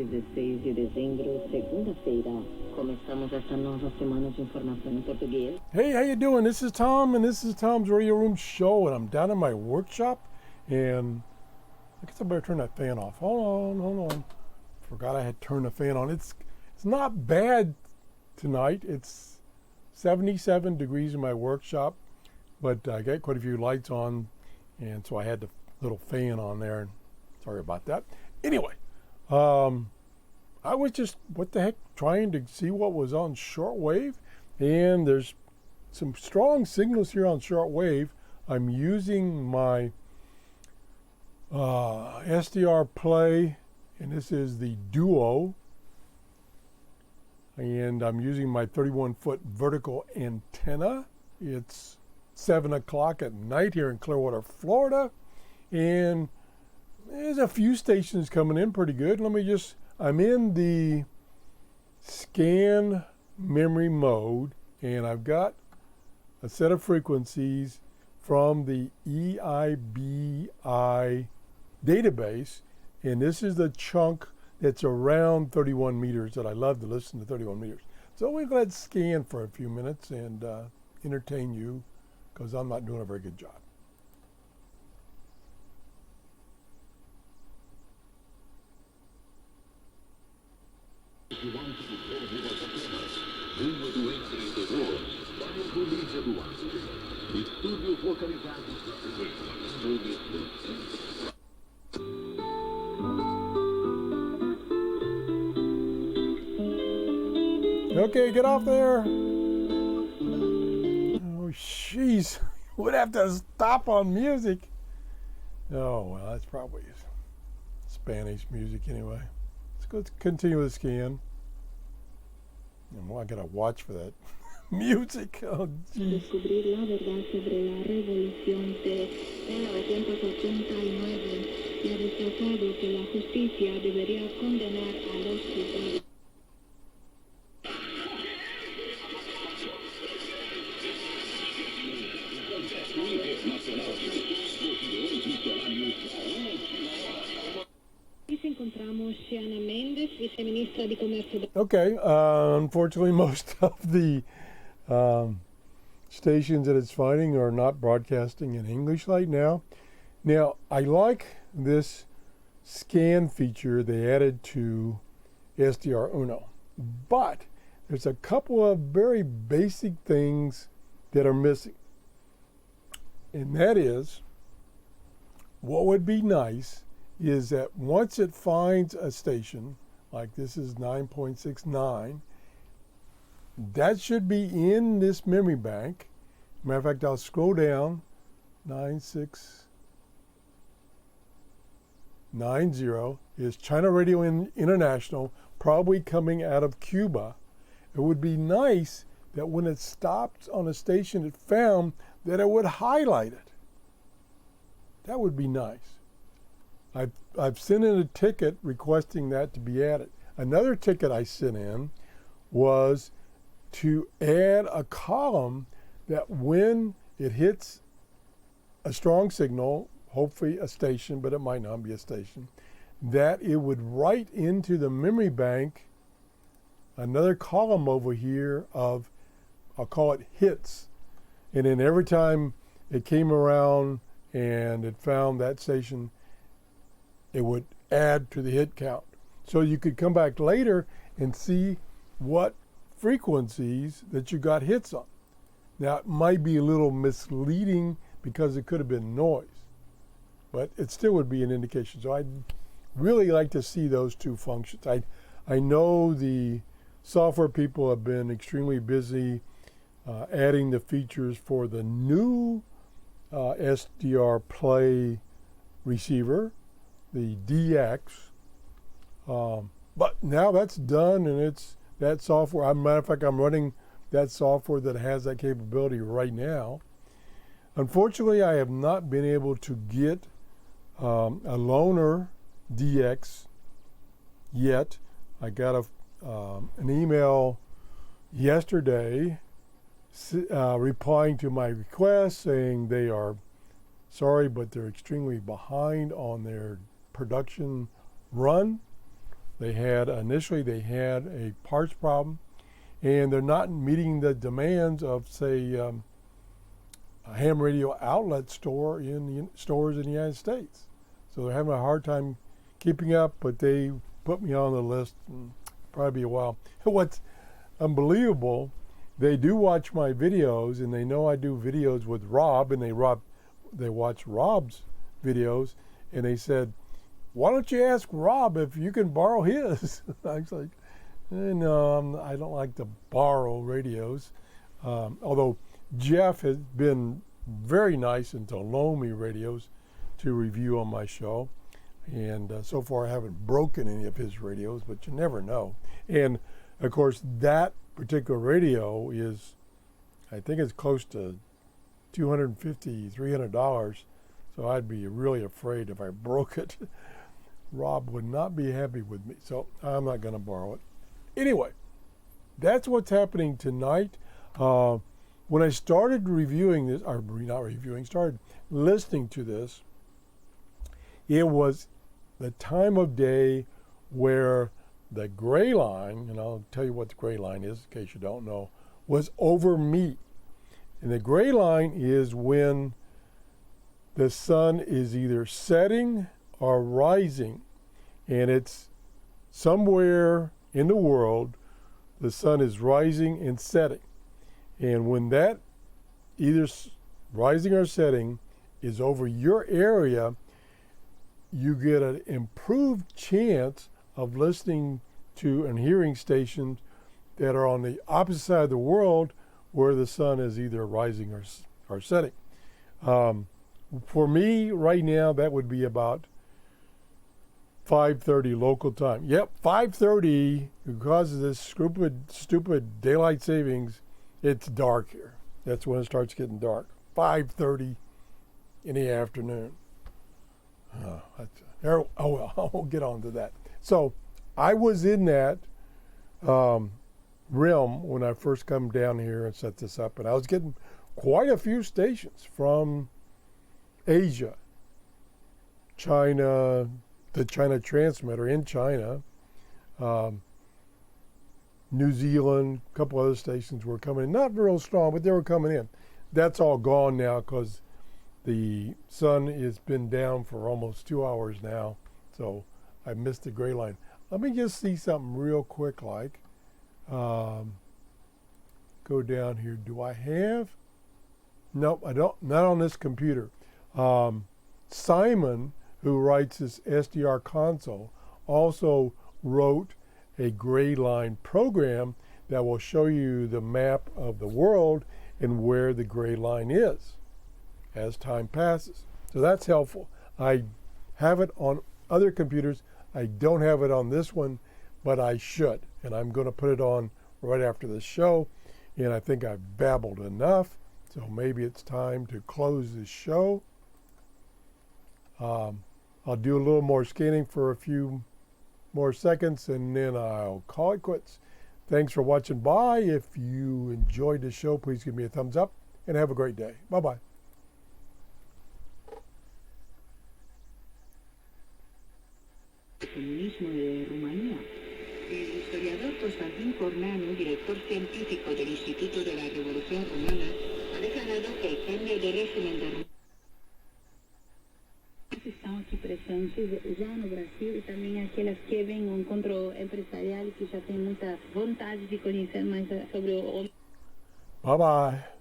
16 de dezembro, segunda-feira. Começamos esta nova semana de informação em português. Hey, how you doing? This is Tom, and this is Tom's Radio Room Show, and I'm down in my workshop, and I guess I better turn that fan off. Hold on. Forgot I had turned the fan on. It's not bad tonight. It's 77 degrees in my workshop, but I got quite a few lights on, and so I had the little fan on there. Sorry about that. Anyway, I was just, trying to see what was on shortwave, and there's some strong signals here on shortwave. I'm using my SDR Play, and this is the Duo, and I'm using my 31-foot vertical antenna. It's 7 o'clock at night here in Clearwater, Florida, and there's a few stations coming in pretty good. I'm in the scan memory mode, and I've got a set of frequencies from the EIBI database, and this is the chunk that's around 31 meters that I love to listen to 31 meters. So we're going to scan for a few minutes and entertain you, because I'm not doing a very good job. Uma doença em terror, bairro Lídia Duarte. Estúdios localizados Okay, get off there. Oh, jeez. Would have to stop on music. Oh, well, that's probably Spanish music anyway. Let's continue with the scan. And I gotta watch for that music. Oh, geez. Descubrir la verdad sobre la revolución de 1989 y ha destacado que la justicia debería condenar a los culpables. Okay, unfortunately, most of the stations that it's finding are not broadcasting in English right now. Now, I like this scan feature they added to SDRuno, but there's a couple of very basic things that are missing. And that is, what would be nice is that once it finds a station, like this is 9.69, that should be in this memory bank. Matter of fact, I'll scroll down, 9690 is China Radio International, probably coming out of Cuba. It would be nice that when it stopped on a station it found, that it would highlight it. That would be nice. I've sent in a ticket requesting that to be added. Another ticket I sent in was to add a column that when it hits a strong signal, hopefully a station, but it might not be a station, that it would write into the memory bank another column over here of, I'll call it hits. And then every time it came around and it found that station, it would add to the hit count. So you could come back later and see what frequencies that you got hits on. Now, it might be a little misleading because it could have been noise, but it still would be an indication. So I'd really like to see those two functions. I know the software people have been extremely busy adding the features for the new SDR Play receiver, the DX, but now that's done, and it's that software. As a matter of fact, I'm running that software that has that capability right now. Unfortunately, I have not been able to get a loaner DX yet. I got an email yesterday replying to my request saying they are sorry, but they're extremely behind on their production run. Initially they had a parts problem, and they're not meeting the demands of, say, a ham radio outlet store in the stores in the United States. So they're having a hard time keeping up, but they put me on the list, and probably be a while. What's unbelievable, they do watch my videos, and they know I do videos with Rob, and they watch Rob's videos, and they said, why don't you ask Rob if you can borrow his? I was like, no, I don't like to borrow radios. Although Jeff has been very nice and to loan me radios to review on my show. And so far I haven't broken any of his radios, but you never know. And of course that particular radio is, I think it's close to $250, $300. So I'd be really afraid if I broke it. Rob would not be happy with me, so I'm not going to borrow it. Anyway, that's what's happening tonight. When I started reviewing this, or not reviewing, started listening to this, it was the time of day where the gray line, and I'll tell you what the gray line is in case you don't know, was over me. And the gray line is when the sun is either setting or rising, and it's somewhere in the world the sun is rising and setting. And when that either rising or setting is over your area, you get an improved chance of listening to and hearing stations that are on the opposite side of the world where the sun is either rising or setting. For me right now, that would be about 5:30 local time. Yep, 5:30, because of this stupid daylight savings, it's dark here. That's when it starts getting dark. 5:30 in the afternoon. Well, I won't get on to that. So I was in that realm when I first come down here and set this up, and I was getting quite a few stations from Asia, China, the China transmitter in China, New Zealand, a couple other stations were coming in. Not real strong, but they were coming in. That's all gone now because the sun has been down for almost 2 hours now, so I missed the gray line. Let me just see something real quick, like, go down here. Do I have? Nope, I don't, not on this computer. Simon, who writes this SDR console, also wrote a gray line program that will show you the map of the world and where the gray line is as time passes. So that's helpful. I have it on other computers. I don't have it on this one, but I should. And I'm going to put it on right after the show. And I think I've babbled enough. So maybe it's time to close this show. I'll do a little more scanning for a few more seconds, and then I'll call it quits. Thanks for watching by. If you enjoyed the show, please give me a thumbs up, and have a great day. Bye-bye. Comunismo de Rumanía. El historiador Constantin Cornanu, director científico del Instituto de la Revolución Rumana, ha declarado que el cambio de régimen de Rumanía estão aqui presentes já no Brasil e também aquelas que vêm ao encontro empresarial que já têm muita vontade de conhecer mais sobre o... Bye-bye.